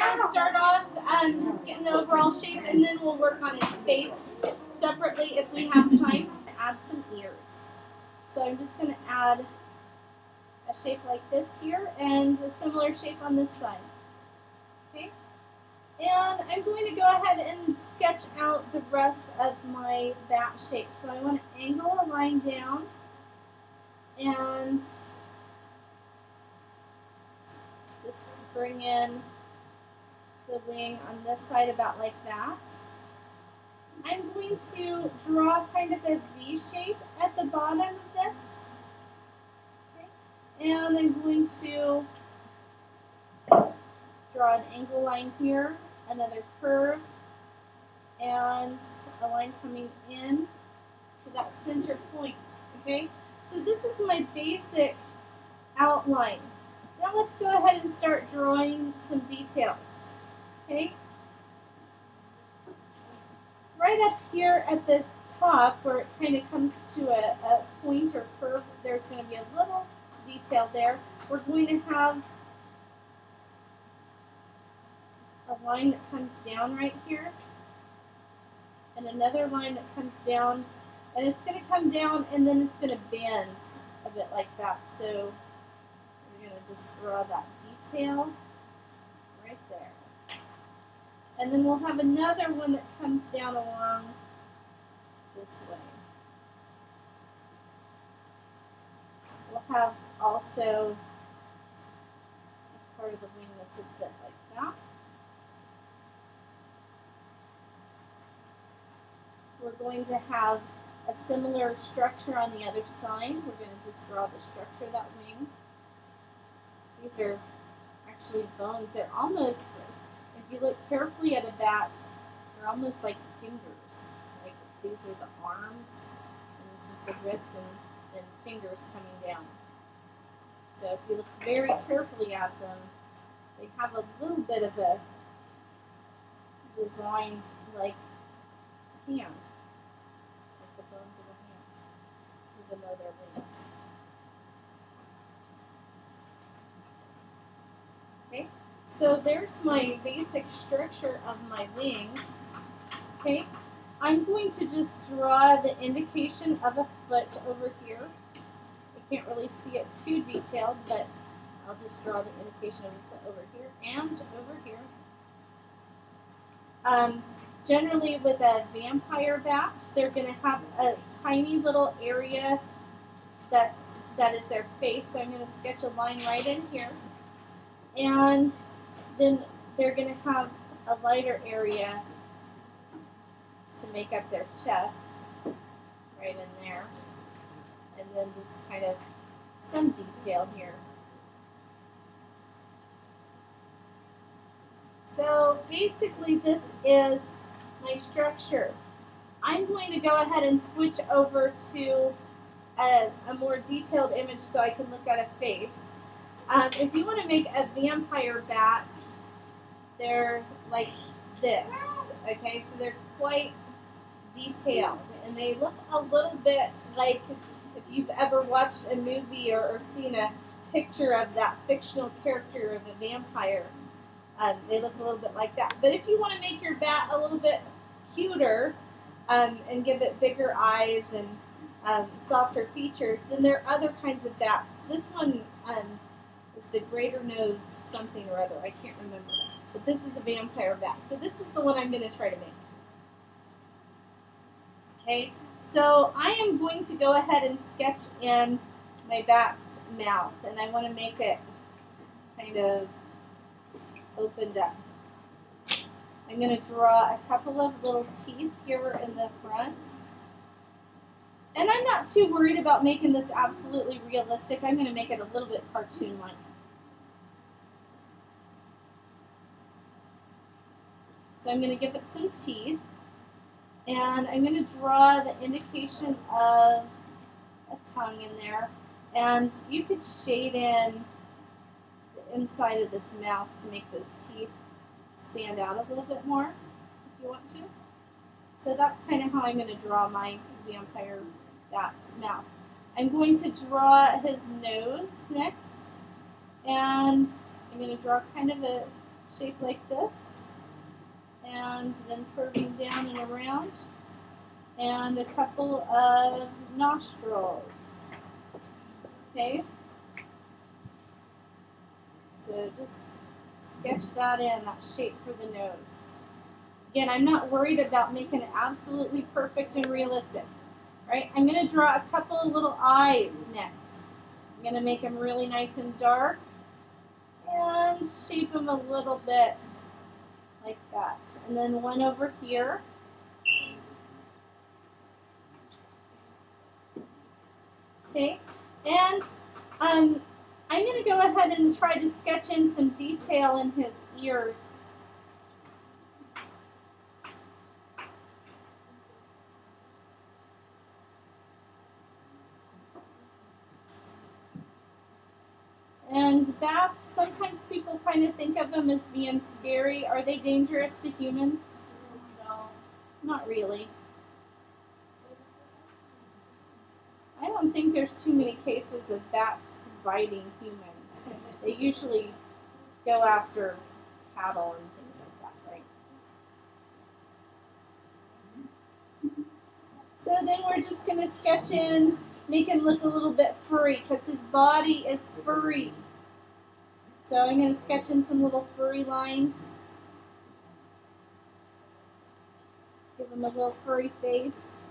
going to start off just getting the overall shape, and then we'll work on his face separately if we have time. Add some ears. So I'm just going to add a shape like this here and a similar shape on this side. Okay? And I'm going to go ahead and sketch out the rest of my bat shape. So I want to angle a line down and just bring in the wing on this side about like that. I'm going to draw kind of a V shape at the bottom of this. Okay. And I'm going to draw an angle line here, another curve, and a line coming in to that center point. Okay, so this is my basic outline. Now let's go ahead and start drawing some details. Okay, right up here at the top where it kind of comes to a point or curve, there's going to be a little detail there. We're going to have a line that comes down right here and another line that comes down, and it's going to come down and then it's going to bend a bit like that. So we're going to just draw that detail right there. And then we'll have another one that comes down along this way. We'll have also a part of the wing that's a bit like that. We're going to have a similar structure on the other side. We're going to just draw the structure of that wing. These are actually bones. They're almost, if you look carefully at a bat, they're almost like fingers. Like these are the arms, and this is the wrist and fingers coming down. So if you look very carefully at them, they have a little bit of a design like a hand. The bones of a hand, even though they're wings. Okay, so there's my basic structure of my wings. Okay, I'm going to just draw the indication of a foot over here. I can't really see it too detailed, but I'll just draw the indication of a foot over here and over here. Generally with a vampire bat, they're going to have a tiny little area that is their face. So I'm going to sketch a line right in here. And then they're going to have a lighter area to make up their chest right in there. And then just kind of some detail here. So basically this is my structure. I'm going to go ahead and switch over to a more detailed image so I can look at a face. If you want to make a vampire bat, they're like this, okay? So they're quite detailed, and they look a little bit like if you've ever watched a movie or seen a picture of that fictional character of a vampire. They look a little bit like that. But if you want to make your bat a little bit cuter and give it bigger eyes and softer features, then there are other kinds of bats. This one is the greater nose something or other. I can't remember that. So this is a vampire bat. So this is the one I'm going to try to make. Okay, so I am going to go ahead and sketch in my bat's mouth, and I want to make it kind of opened up. I'm going to draw a couple of little teeth here in the front. And I'm not too worried about making this absolutely realistic. I'm going to make it a little bit cartoon-like. So I'm going to give it some teeth. And I'm going to draw the indication of a tongue in there. And you could shade in the inside of this mouth to make those teeth stand out a little bit more if you want to. So that's kind of how I'm going to draw my vampire bat's mouth. I'm going to draw his nose next, and I'm going to draw kind of a shape like this, and then curving down and around, and a couple of nostrils. Okay, so just sketch that in, that shape for the nose. Again, I'm not worried about making it absolutely perfect and realistic. Right? I'm going to draw a couple of little eyes next. I'm going to make them really nice and dark and shape them a little bit like that. And then one over here. Okay, and I'm going to go ahead and try to sketch in some detail in his ears. And bats, sometimes people kind of think of them as being scary. Are they dangerous to humans? No. Not really. I don't think there's too many cases of bats biting humans. They usually go after cattle and things like that, right? So then we're just going to sketch in, make him look a little bit furry because his body is furry. So I'm going to sketch in some little furry lines. Give him a little furry face.